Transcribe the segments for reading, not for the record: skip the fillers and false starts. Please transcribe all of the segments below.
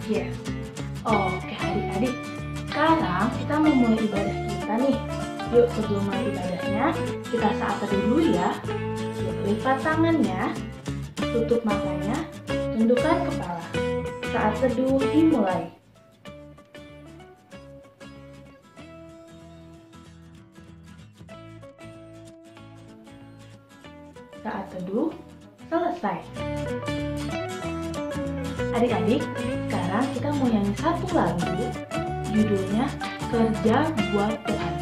Yes. Oke adik-adik, sekarang kita mau mulai ibadah kita nih. Yuk sebelum mulai ibadahnya, kita saat teduh dulu ya. Yuk lipat tangannya, tutup matanya, tundukkan kepala. Saat teduh dimulai. Saat teduh selesai. Adik-adik, sekarang kita mau nyanyi satu lagu, judulnya Kerja Buat Tuhan.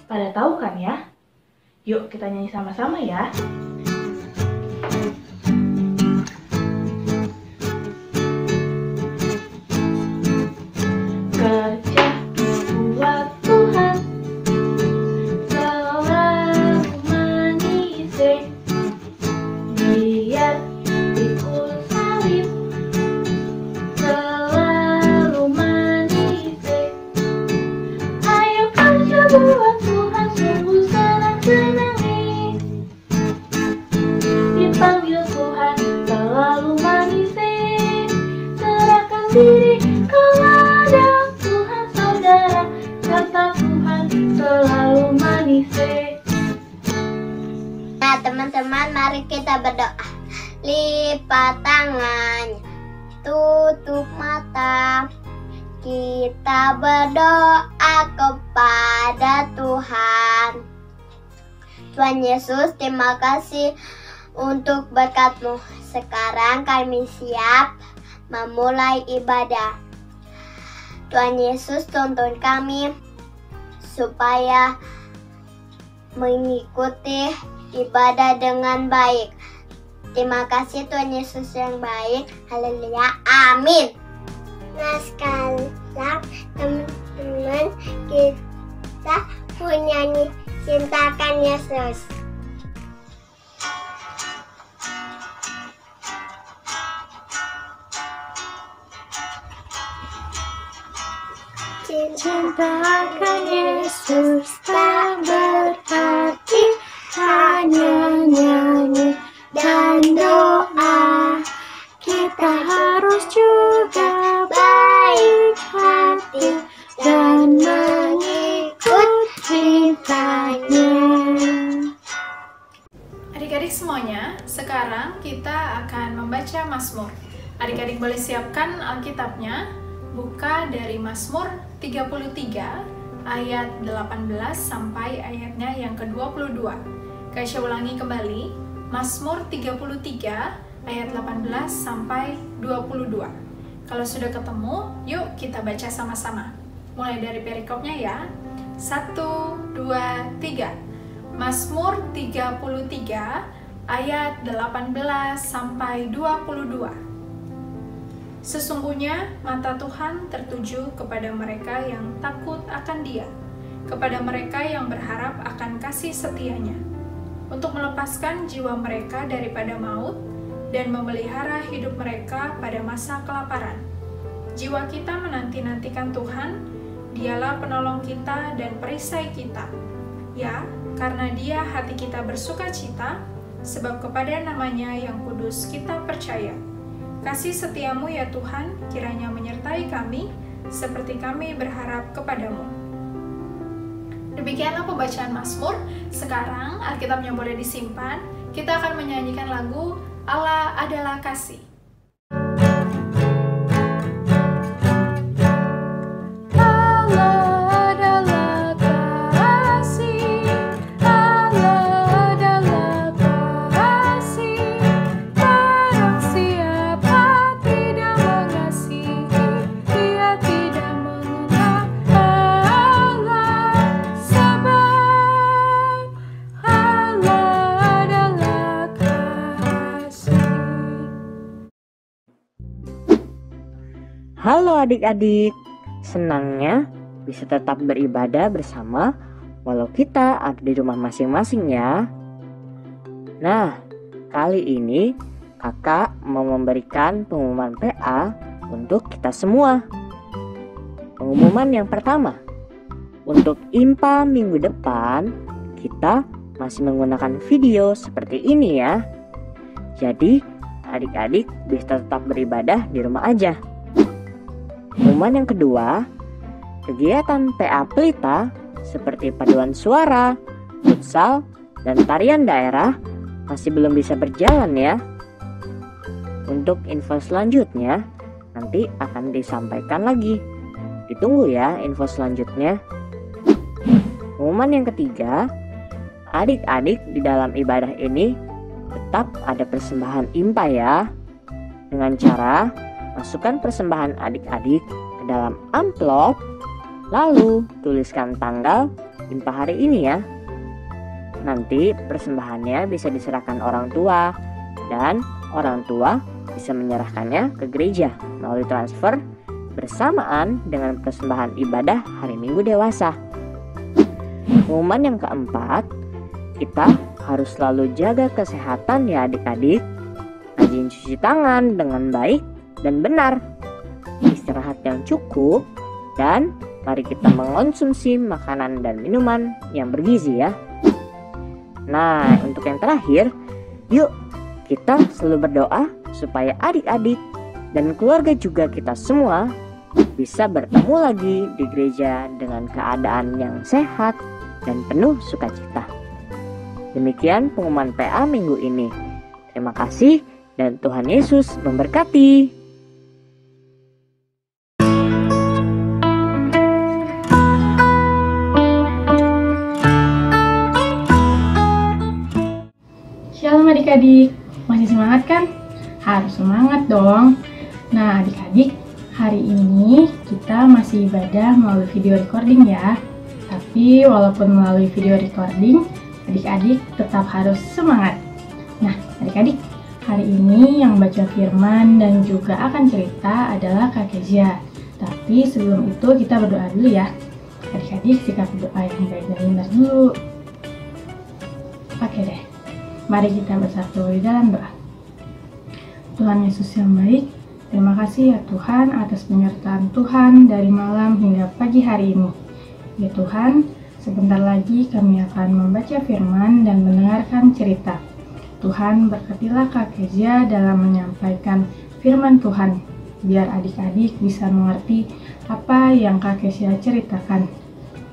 Pada tahu kan ya? Yuk kita nyanyi sama-sama ya. Kerja buat Tuhan, selalu manisik, lihat pikul salib, selalu manisik. Ayo kerja buat Tuhan, sungguh senang-senang nih. Dipanggil Tuhan, selalu manisik. Serahkan diri kepada Tuhan saudara, kata Tuhan selalu manisik. Nah teman-teman, mari kita berdoa. Lipat tangan, tutup mata. Kita berdoa kepada Tuhan. Tuhan Yesus, terima kasih untuk berkat-Mu. Sekarang kami siap memulai ibadah. Tuhan Yesus, tuntun kami supaya mengikuti ibadah dengan baik. Terima kasih Tuhan Yesus yang baik. Haleluya. Amin. Nah sekarang teman-teman kita mau nyanyi Cintakan Yesus. Cintakan Yesus tak berarti hanya nyanyi dan doa. Kita harus juga baik hati dan mengikut perintahnya. Adik-adik semuanya, sekarang kita akan membaca Mazmur. Adik-adik boleh siapkan Alkitabnya, buka dari Mazmur 33 ayat 18 sampai ayatnya yang ke-22. Saya ulangi kembali, Mazmur 33 ayat 18 sampai 22. Kalau sudah ketemu, yuk kita baca sama-sama. Mulai dari perikopnya ya. 1, 2, 3. Mazmur 33 ayat 18 sampai 22. Sesungguhnya mata Tuhan tertuju kepada mereka yang takut akan Dia, kepada mereka yang berharap akan kasih setia-Nya, untuk melepaskan jiwa mereka daripada maut dan memelihara hidup mereka pada masa kelaparan. Jiwa kita menanti-nantikan Tuhan, Dialah penolong kita dan perisai kita. Ya, karena Dia hati kita bersuka cita, sebab kepada nama-Nya yang kudus kita percaya. Kasih setiamu ya Tuhan, kiranya menyertai kami, seperti kami berharap kepadamu. Demikianlah pembacaan Mazmur. Sekarang Alkitabnya boleh disimpan. Kita akan menyanyikan lagu Allah Adalah Kasih. Halo adik-adik, senangnya bisa tetap beribadah bersama walau kita ada di rumah masing-masing ya. Nah, kali ini kakak mau memberikan pengumuman PA untuk kita semua. Pengumuman yang pertama, untuk IMPA minggu depan kita masih menggunakan video seperti ini ya. Jadi adik-adik bisa tetap beribadah di rumah aja. Pengumuman yang kedua, kegiatan PA Pelita seperti paduan suara, futsal, dan tarian daerah masih belum bisa berjalan ya. Untuk info selanjutnya nanti akan disampaikan lagi. Ditunggu ya info selanjutnya. Pengumuman yang ketiga, adik-adik di dalam ibadah ini tetap ada persembahan IMPA ya. Dengan cara masukkan persembahan adik-adik ke dalam amplop, lalu tuliskan tanggal IMPA hari ini ya. Nanti persembahannya bisa diserahkan orang tua, dan orang tua bisa menyerahkannya ke gereja melalui transfer bersamaan dengan persembahan ibadah hari Minggu dewasa. Pengumuman yang keempat, kita harus selalu jaga kesehatan ya adik-adik. Rajin cuci tangan dengan baik dan benar, istirahat yang cukup, dan mari kita mengonsumsi makanan dan minuman yang bergizi ya. Nah, untuk yang terakhir, yuk kita selalu berdoa supaya adik-adik dan keluarga juga kita semua bisa bertemu lagi di gereja dengan keadaan yang sehat dan penuh sukacita. Demikian pengumuman PA minggu ini. Terima kasih dan Tuhan Yesus memberkati. Shalom adik-adik, masih semangat kan? Harus semangat dong. Nah adik-adik, hari ini kita masih ibadah melalui video recording ya. Tapi walaupun melalui video recording, adik-adik tetap harus semangat. Nah adik-adik, hari ini yang baca firman dan juga akan cerita adalah Kak Kezia. Tapi sebelum itu kita berdoa dulu ya. Adik-adik sikap doa yang baik dan benar dulu. Oke deh, mari kita bersatu di dalam doa. Tuhan Yesus yang baik, terima kasih ya Tuhan atas penyertaan Tuhan dari malam hingga pagi hari ini. Ya Tuhan, sebentar lagi kami akan membaca firman dan mendengarkan cerita. Tuhan berkatilah Kak Kezia dalam menyampaikan firman Tuhan, biar adik-adik bisa mengerti apa yang Kak Kezia ceritakan.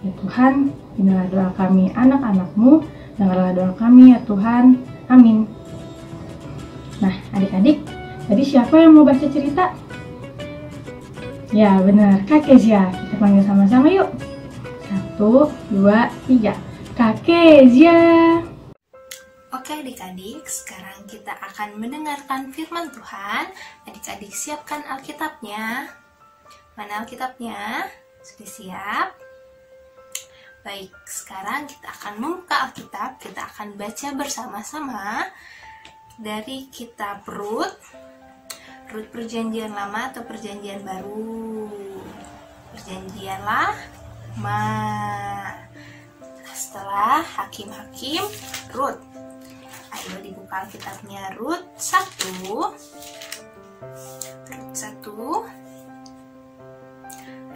Ya Tuhan, inilah doa kami anak-anak-Mu, dengarlah doa kami ya Tuhan, amin. Nah adik-adik, tadi siapa yang mau baca cerita? Ya benar, Kak Kezia. Kita panggil sama-sama yuk. 1, 2, 3. Kak Kezia. Oke adik-adik, sekarang kita akan mendengarkan firman Tuhan. Adik-adik siapkan Alkitabnya. Mana Alkitabnya? Sudah siap? Baik, sekarang kita akan membuka Alkitab. Kita akan baca bersama-sama dari kitab Rut Perjanjian Lama atau Perjanjian Baru. Perjanjian Lama. Setelah Hakim-Hakim, Rut. Ayo dibuka Alkitabnya. Rut 1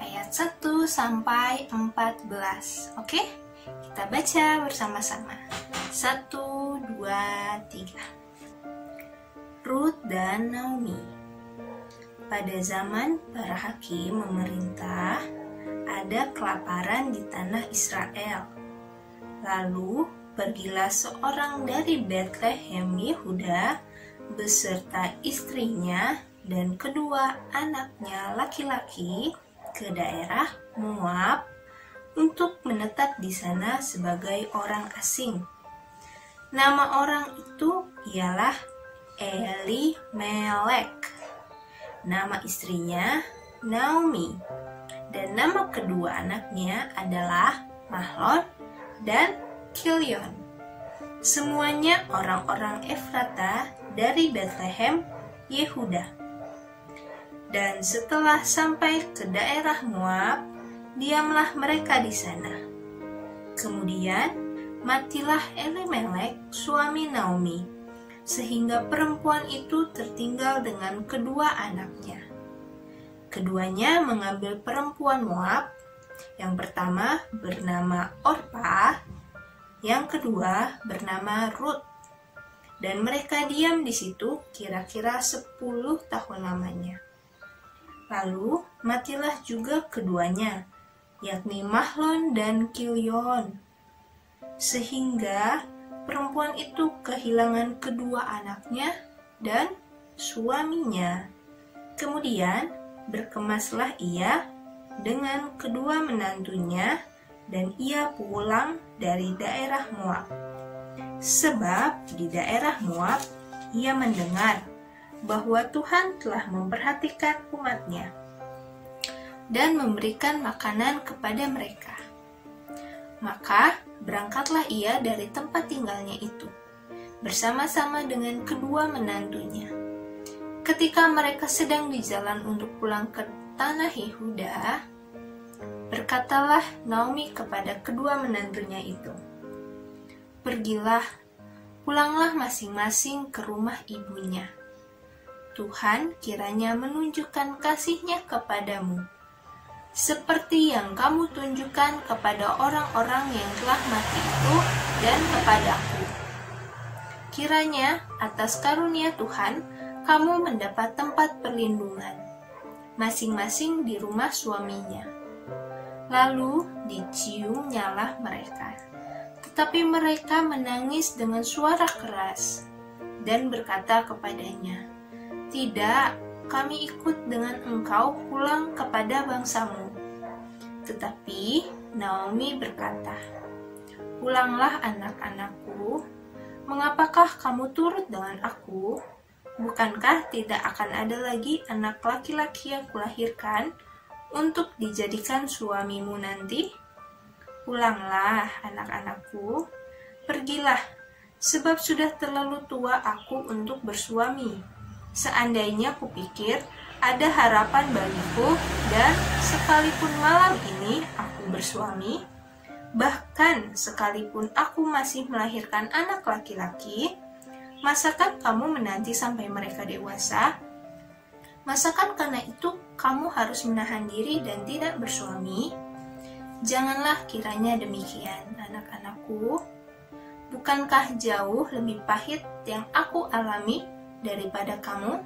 ayat 1 sampai 14. Oke? Kita baca bersama-sama. 1, 2, 3. Rut dan Naomi. Pada zaman para hakim memerintah, ada kelaparan di tanah Israel. Lalu pergilah seorang dari Betlehem Yehuda beserta istrinya dan kedua anaknya laki-laki ke daerah Moab untuk menetap di sana sebagai orang asing. Nama orang itu ialah Elimelek. Nama istrinya Naomi. Dan nama kedua anaknya adalah Mahlon dan Kilion. Semuanya orang-orang Efrata dari Betlehem, Yehuda. Dan setelah sampai ke daerah Moab, diamlah mereka di sana. Kemudian matilah Elimelek, suami Naomi, sehingga perempuan itu tertinggal dengan kedua anaknya. Keduanya mengambil perempuan Moab, yang pertama bernama Orpa, yang kedua bernama Rut, dan mereka diam di situ kira-kira 10 tahun lamanya. Lalu matilah juga keduanya, yakni Mahlon dan Kilion. Sehingga perempuan itu kehilangan kedua anaknya dan suaminya. Kemudian berkemaslah ia dengan kedua menantunya dan ia pulang dari daerah Moab. Sebab di daerah Moab ia mendengar bahwa Tuhan telah memperhatikan umatnya dan memberikan makanan kepada mereka. Maka berangkatlah ia dari tempat tinggalnya itu, bersama-sama dengan kedua menantunya. Ketika mereka sedang di jalan untuk pulang ke tanah Yehuda, berkatalah Naomi kepada kedua menantunya itu, "Pergilah, pulanglah masing-masing ke rumah ibunya. Tuhan kiranya menunjukkan kasih-Nya kepadamu, seperti yang kamu tunjukkan kepada orang-orang yang telah mati itu dan kepadaku. Kiranya atas karunia Tuhan kamu mendapat tempat perlindungan, masing-masing di rumah suaminya." Lalu diciumnyalah mereka, tetapi mereka menangis dengan suara keras dan berkata kepadanya, "Tidak, kami ikut dengan engkau pulang kepada bangsamu." Tetapi Naomi berkata, "Pulanglah anak-anakku, mengapakah kamu turut dengan aku? Bukankah tidak akan ada lagi anak laki-laki yang kulahirkan untuk dijadikan suamimu nanti? Pulanglah anak-anakku, pergilah, sebab sudah terlalu tua aku untuk bersuami. Seandainya kupikir ada harapan bagiku dan sekalipun malam ini aku bersuami, bahkan sekalipun aku masih melahirkan anak laki-laki, masakan kamu menanti sampai mereka dewasa? Masakan karena itu kamu harus menahan diri dan tidak bersuami? Janganlah kiranya demikian, anak-anakku. Bukankah jauh lebih pahit yang aku alami daripada kamu?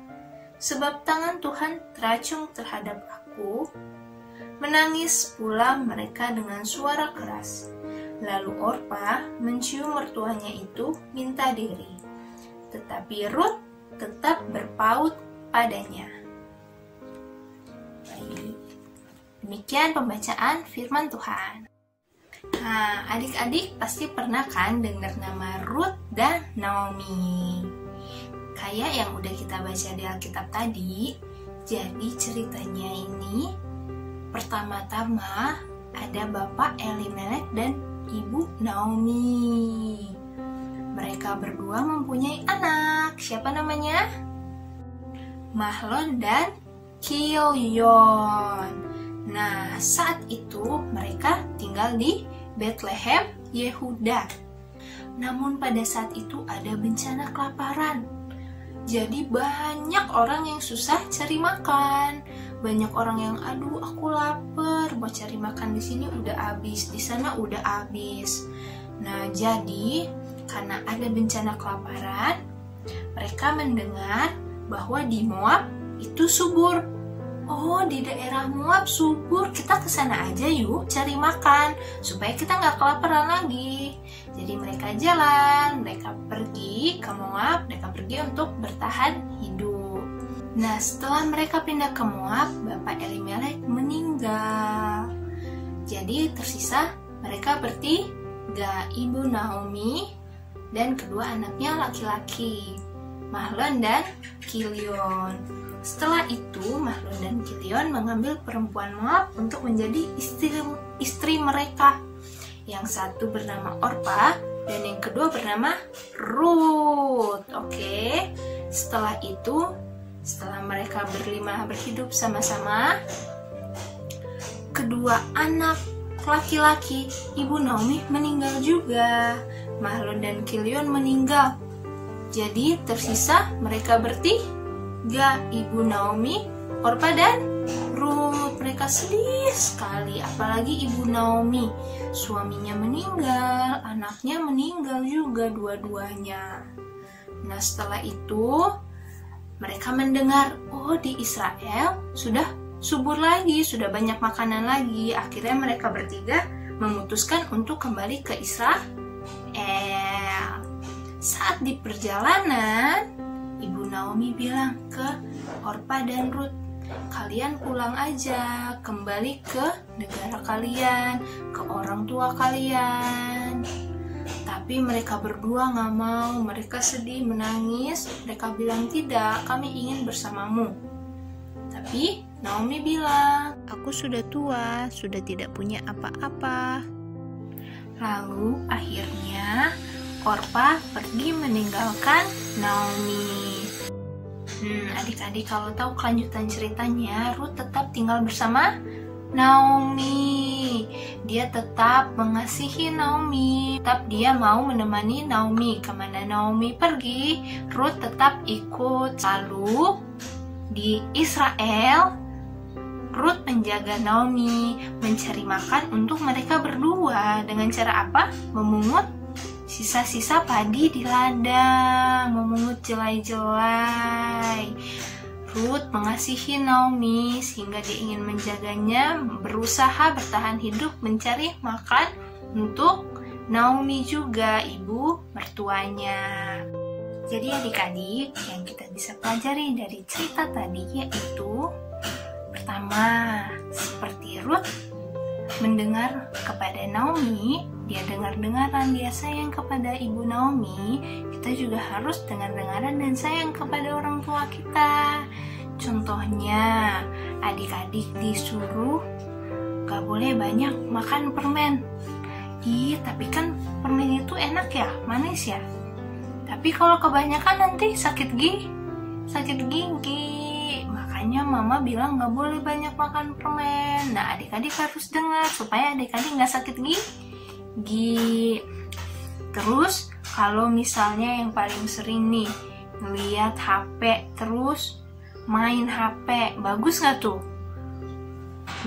Sebab tangan Tuhan teracung terhadap aku." Menangis pula mereka dengan suara keras. Lalu Orpa mencium mertuanya itu minta diri, tetapi Rut tetap berpaut padanya. Baik, demikian pembacaan firman Tuhan. Nah, adik-adik pasti pernah kan dengar nama Rut dan Naomi? Kayak yang udah kita baca di Alkitab tadi. Jadi ceritanya ini pertama-tama ada Bapak Elimelek dan Ibu Naomi. Mereka berdua mempunyai anak. Siapa namanya? Mahlon dan Kilion. Nah, saat itu mereka tinggal di Bethlehem, Yehuda. Namun pada saat itu ada bencana kelaparan. Jadi banyak orang yang susah cari makan. Banyak orang yang, "Aduh, aku lapar, mau cari makan di sini udah habis, di sana udah habis." Nah, jadi karena ada bencana kelaparan, mereka mendengar bahwa di Moab itu subur. Oh, di daerah Moab subur, kita ke sana aja yuk cari makan supaya kita nggak kelaparan lagi. Jadi mereka jalan, mereka pergi ke Moab, mereka pergi untuk bertahan hidup. Nah, setelah mereka pindah ke Moab, Bapak Elimelek meninggal. Jadi tersisa mereka bertiga, Ibu Naomi dan kedua anaknya laki-laki, Mahlon dan Kilion. Setelah itu, Mahlon dan Kilion mengambil perempuan Moab untuk menjadi istri mereka. Yang satu bernama Orpa dan yang kedua bernama Rut. Oke. Setelah itu, setelah mereka berlima berhidup sama-sama, kedua anak laki-laki Ibu Naomi meninggal juga. Mahlon dan Kilion meninggal. Jadi tersisa mereka bertiga, Ibu Naomi, Orpa dan Rut. Mereka sedih sekali, apalagi Ibu Naomi. Suaminya meninggal, anaknya meninggal juga dua-duanya. Nah, setelah itu mereka mendengar, oh di Israel sudah subur lagi, sudah banyak makanan lagi. Akhirnya mereka bertiga memutuskan untuk kembali ke Israel. Saat di perjalanan, Ibu Naomi bilang ke Orpa dan Rut, kalian pulang aja, kembali ke negara kalian, ke orang tua kalian. Tapi mereka berdua gak mau, mereka sedih, menangis. Mereka bilang, tidak, kami ingin bersamamu. Tapi Naomi bilang, aku sudah tua, sudah tidak punya apa-apa. Lalu akhirnya Orpa pergi meninggalkan Naomi. Adik-adik kalau tahu kelanjutan ceritanya, Rut tetap tinggal bersama Naomi. Dia tetap mengasihi Naomi, tetap dia mau menemani Naomi. Kemana Naomi pergi, Rut tetap ikut. Lalu di Israel, Rut menjaga Naomi, mencari makan untuk mereka berdua. Dengan cara apa? Memungut sisa-sisa padi di ladang, memungut jelai-jelai. Rut mengasihi Naomi sehingga dia ingin menjaganya, berusaha bertahan hidup mencari makan untuk Naomi juga, ibu mertuanya. Jadi adik-adik, yang kita bisa pelajari dari cerita tadi yaitu pertama, seperti Rut mendengar kepada Naomi, dia dengar-dengaran, dia sayang kepada ibu Naomi, kita juga harus dengar-dengaran dan sayang kepada orang tua kita. Contohnya, adik-adik disuruh gak boleh banyak makan permen. Tapi kan permen itu enak ya, manis ya. Tapi kalau kebanyakan nanti sakit gigi. Makanya mama bilang gak boleh banyak makan permen. Nah, adik-adik harus dengar supaya adik-adik gak sakit gigi. Terus kalau misalnya yang paling sering nih ngeliat HP terus main HP, bagus gak tuh?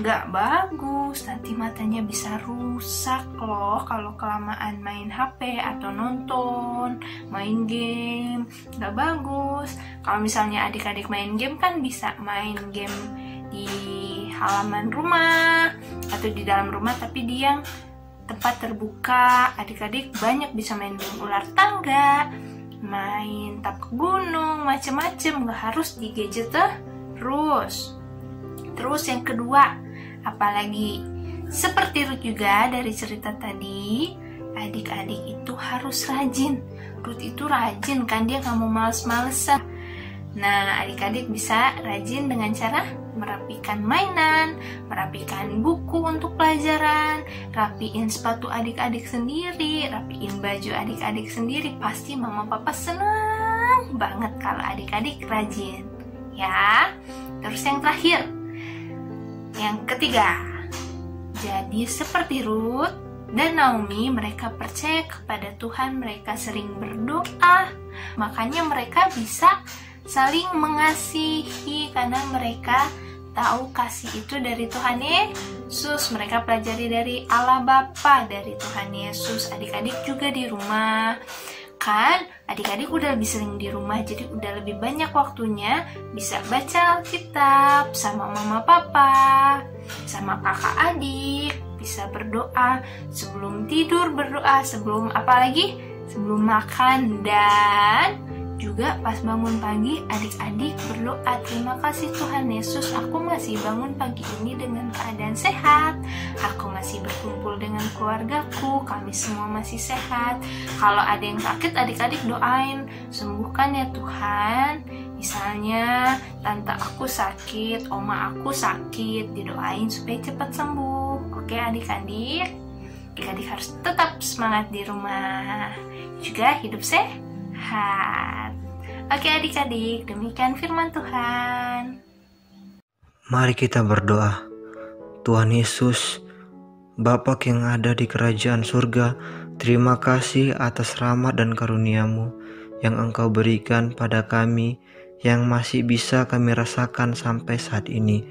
Gak bagus, nanti matanya bisa rusak loh kalau kelamaan main HP atau nonton, main game. Gak bagus. Kalau misalnya adik-adik main game kan bisa main game di halaman rumah atau di dalam rumah, tapi di yang tempat terbuka. Adik-adik banyak bisa main game ular tangga, main tapak gunung, macem-macem. Gak harus di gadget terus. Terus yang kedua, apalagi seperti Ruth juga dari cerita tadi, adik-adik itu harus rajin. Ruth itu rajin kan, dia gak mau males-malesan. Nah, adik-adik bisa rajin dengan cara merapikan mainan, merapikan buku untuk pelajaran, rapiin sepatu adik-adik sendiri, rapiin baju adik-adik sendiri. Pasti mama papa senang banget kalau adik-adik rajin ya. Terus yang terakhir, yang ketiga, jadi seperti Ruth dan Naomi, mereka percaya kepada Tuhan, mereka sering berdoa, makanya mereka bisa saling mengasihi karena mereka tahu kasih itu dari Tuhan Yesus. Mereka pelajari dari Allah Bapa, dari Tuhan Yesus. Adik-adik juga di rumah kan, adik-adik udah lebih sering di rumah, jadi udah lebih banyak waktunya bisa baca Alkitab sama mama papa, sama kakak adik, bisa berdoa sebelum tidur, berdoa sebelum apalagi sebelum makan, dan juga pas bangun pagi adik-adik berdoa, terima kasih Tuhan Yesus, aku masih bangun pagi ini dengan keadaan sehat, aku masih berkumpul dengan keluargaku, kami semua masih sehat. Kalau ada yang sakit, adik-adik doain, sembuhkan ya Tuhan. Misalnya tante aku sakit, oma aku sakit, didoain supaya cepat sembuh. Oke adik-adik, adik-adik harus tetap semangat di rumah, juga hidup sehat. Oke adik-adik, demikian firman Tuhan. Mari kita berdoa. Tuhan Yesus, Bapa yang ada di kerajaan surga, terima kasih atas rahmat dan karunia-Mu yang Engkau berikan pada kami, yang masih bisa kami rasakan sampai saat ini.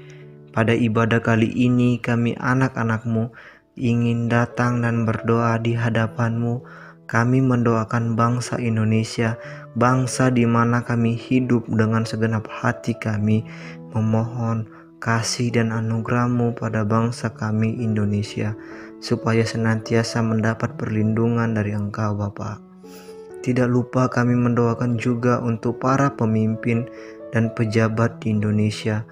Pada ibadah kali ini, kami anak-anak-Mu ingin datang dan berdoa di hadapan-Mu. Kami mendoakan bangsa Indonesia, bangsa di mana kami hidup dengan segenap hati kami, memohon kasih dan anugerah-Mu pada bangsa kami Indonesia, supaya senantiasa mendapat perlindungan dari Engkau Bapa. Tidak lupa kami mendoakan juga untuk para pemimpin dan pejabat di Indonesia.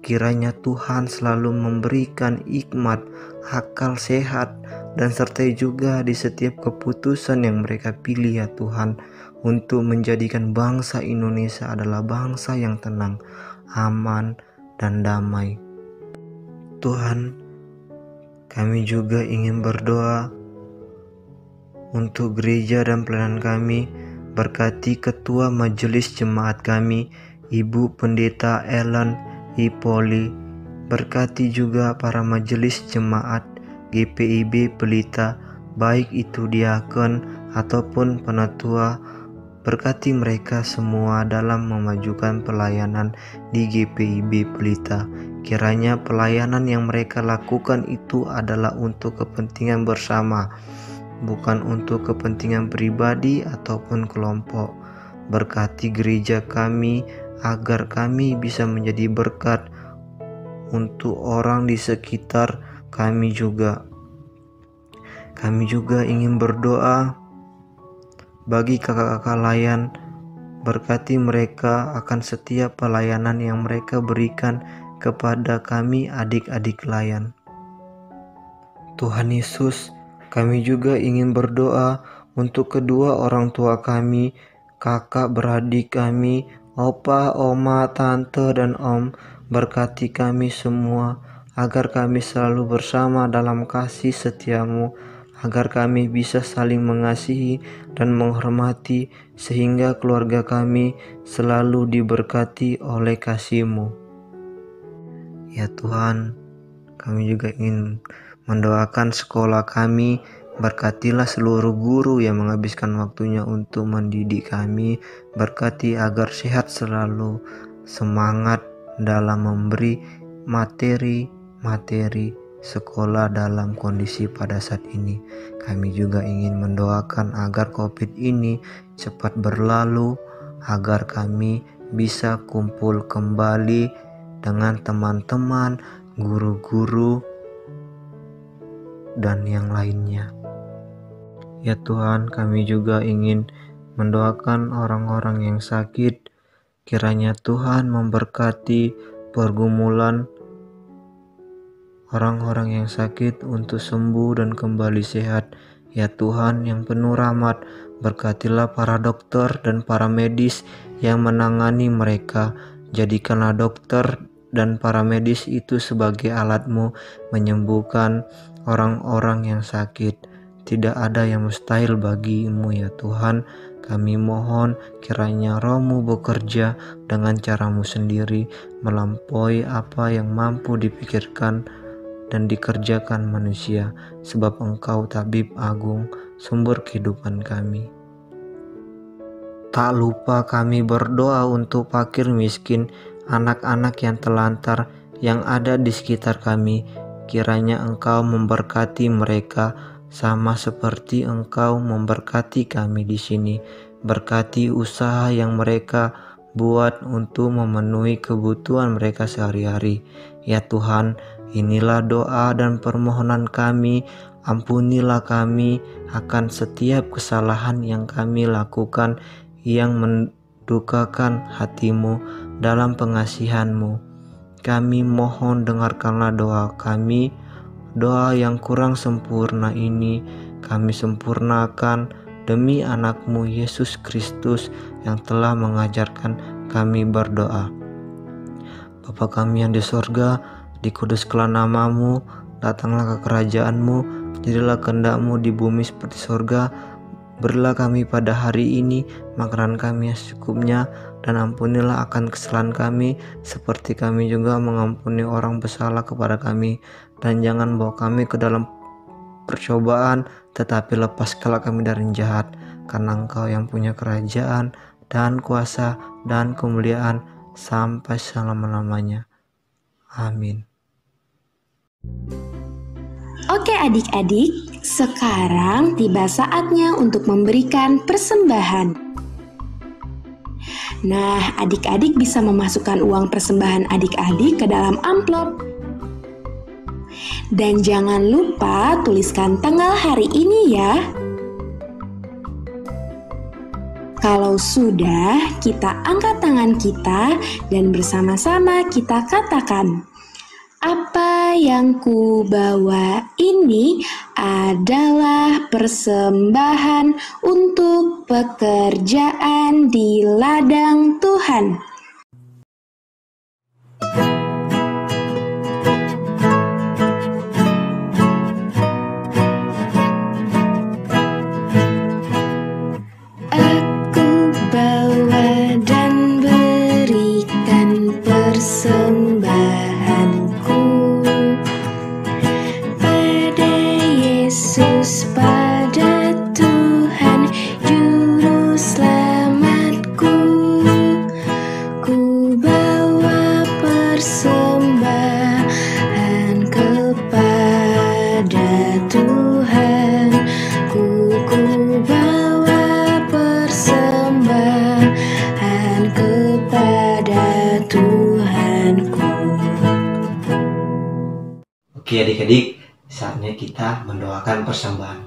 Kiranya Tuhan selalu memberikan hikmat, akal sehat, dan sertai juga di setiap keputusan yang mereka pilih ya Tuhan, untuk menjadikan bangsa Indonesia adalah bangsa yang tenang, aman, dan damai. Tuhan, kami juga ingin berdoa untuk gereja dan pelayanan kami. Berkati ketua majelis jemaat kami, Ibu Pendeta Ellen Ipoli. Berkati juga para majelis jemaat GPIB Pelita, baik itu diakon ataupun penatua. Berkati mereka semua dalam memajukan pelayanan di GPIB Pelita. Kiranya pelayanan yang mereka lakukan itu adalah untuk kepentingan bersama, bukan untuk kepentingan pribadi ataupun kelompok. Berkati gereja kami agar kami bisa menjadi berkat untuk orang di sekitar kami juga. Kami juga ingin berdoa bagi kakak-kakak layan. Berkati mereka akan setiap pelayanan yang mereka berikan kepada kami adik-adik layan. Tuhan Yesus, kami juga ingin berdoa untuk kedua orang tua kami, kakak beradik kami, opa, oma, tante, dan om. Berkati kami semua, agar kami selalu bersama dalam kasih setia-Mu, agar kami bisa saling mengasihi dan menghormati, sehingga keluarga kami selalu diberkati oleh kasih-Mu. Ya Tuhan, kami juga ingin mendoakan sekolah kami. Berkatilah seluruh guru yang menghabiskan waktunya untuk mendidik kami. Berkati agar sehat selalu, semangat dalam memberi materi sekolah dalam kondisi pada saat ini. Kami juga ingin mendoakan agar COVID ini cepat berlalu, agar kami bisa kumpul kembali dengan teman-teman, guru-guru, dan yang lainnya. Ya Tuhan, kami juga ingin mendoakan orang-orang yang sakit. Kiranya Tuhan memberkati pergumulan orang-orang yang sakit untuk sembuh dan kembali sehat. Ya Tuhan yang penuh rahmat, berkatilah para dokter dan para medis yang menangani mereka. Jadikanlah dokter dan para medis itu sebagai alat-Mu menyembuhkan orang-orang yang sakit. Tidak ada yang mustahil bagi-Mu ya Tuhan. Kami mohon kiranya Roh-Mu bekerja dengan cara-Mu sendiri, melampaui apa yang mampu dipikirkan dan dikerjakan manusia, sebab Engkau Tabib Agung, sumber kehidupan kami. Tak lupa kami berdoa untuk fakir miskin, anak-anak yang telantar yang ada di sekitar kami. Kiranya Engkau memberkati mereka sama seperti Engkau memberkati kami di sini. Berkati usaha yang mereka buat untuk memenuhi kebutuhan mereka sehari-hari. Ya Tuhan, inilah doa dan permohonan kami. Ampunilah kami akan setiap kesalahan yang kami lakukan yang mendukakan hati-Mu dalam pengasihan-Mu. Kami mohon dengarkanlah doa kami. Doa yang kurang sempurna ini kami sempurnakan demi anak-Mu Yesus Kristus yang telah mengajarkan kami berdoa. Bapa kami yang di sorga, dikuduskanlah nama-Mu, datanglah kerajaan-Mu, jadilah kehendak-Mu di bumi seperti sorga. Berilah kami pada hari ini makanan kami yang secukupnya, dan ampunilah akan kesalahan kami seperti kami juga mengampuni orang bersalah kepada kami. Dan jangan bawa kami ke dalam percobaan, tetapi lepaskanlah kami dari yang jahat, karena Engkau yang punya kerajaan dan kuasa dan kemuliaan sampai selama-lamanya. Amin. Oke adik-adik, sekarang tiba saatnya untuk memberikan persembahan. Nah, adik-adik bisa memasukkan uang persembahan adik-adik ke dalam amplop. Dan jangan lupa tuliskan tanggal hari ini ya. Kalau sudah, kita angkat tangan kita dan bersama-sama kita katakan, apa yang ku bawa ini adalah persembahan untuk pekerjaan di ladang Tuhan. Persembahanku pada Yesus, pada Tuhan Juru Selamatku. Ku bawa persembahan kepada Tuhan. Ku bawa persembahan kepada Tuhanku. Oke adik-adik, saatnya kita mendoakan persembahan.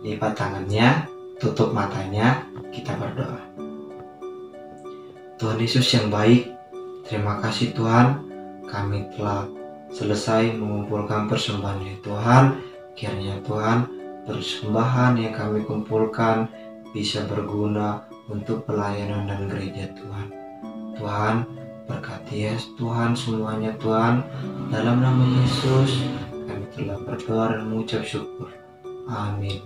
Lipat tangannya, tutup matanya, kita berdoa. Tuhan Yesus yang baik, terima kasih Tuhan, kami telah selesai mengumpulkan persembahan ya Tuhan. Kiranya Tuhan, persembahan yang kami kumpulkan bisa berguna untuk pelayanan dan gereja Tuhan. Tuhan, berkati ya Tuhan semuanya Tuhan. Dalam nama Yesus kami telah berdoa dan mengucap syukur. Amin.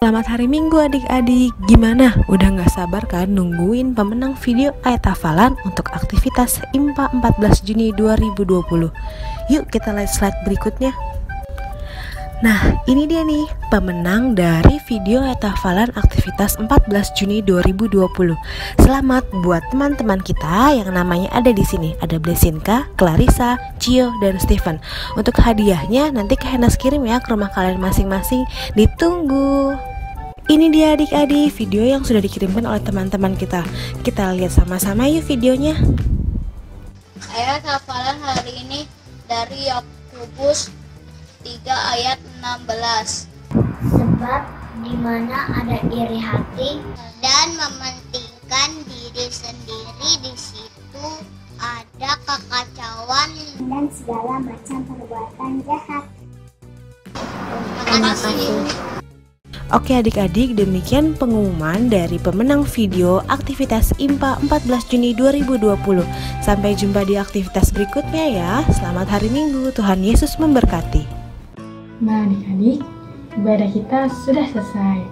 Selamat hari Minggu adik-adik. Gimana? Udah gak sabar kan nungguin pemenang video ayat hafalan untuk aktivitas IMPA 14 Juni 2020? Yuk kita lihat slide berikutnya. Nah, ini dia nih pemenang dari video ayat hafalan aktivitas 14 Juni 2020. Selamat buat teman-teman kita yang namanya ada di sini. Ada Blesinka, Clarissa, Cio, dan Steven. Untuk hadiahnya nanti Kak Henas kirim ya ke rumah kalian masing-masing. Ditunggu. Ini dia adik-adik video yang sudah dikirimkan oleh teman-teman kita. Kita lihat sama-sama yuk videonya. Ayat hafalan hari ini dari Yakobus 3 ayat 16. Sebab di mana ada iri hati dan mementingkan diri sendiri, di situ ada kekacauan dan segala macam perbuatan jahat. Terima kasih. Oke adik-adik, demikian pengumuman dari pemenang video aktivitas IMPA 14 Juni 2020. Sampai jumpa di aktivitas berikutnya ya. Selamat hari Minggu, Tuhan Yesus memberkati. Nah adik-adik, ibadah kita sudah selesai.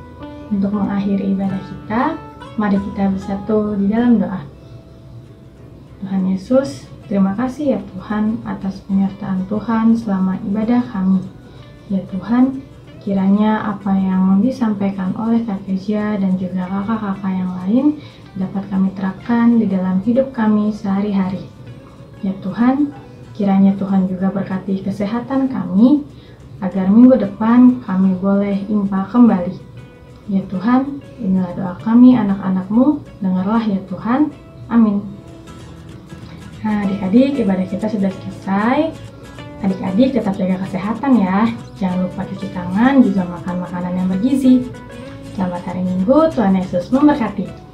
Untuk mengakhiri ibadah kita, mari kita bersatu di dalam doa. Tuhan Yesus, terima kasih ya Tuhan atas penyertaan Tuhan selama ibadah kami. Ya Tuhan, kiranya apa yang disampaikan oleh Kak Kezia dan juga kakak-kakak yang lain dapat kami terapkan di dalam hidup kami sehari-hari. Ya Tuhan, kiranya Tuhan juga berkati kesehatan kami, agar minggu depan kami boleh impa kembali. Ya Tuhan, inilah doa kami anak-anak-Mu, dengarlah ya Tuhan. Amin. Nah adik-adik, ibadah kita sudah selesai. Adik-adik tetap jaga kesehatan ya. Jangan lupa cuci tangan, juga makan makanan yang bergizi. Selamat hari Minggu, Tuhan Yesus memberkati.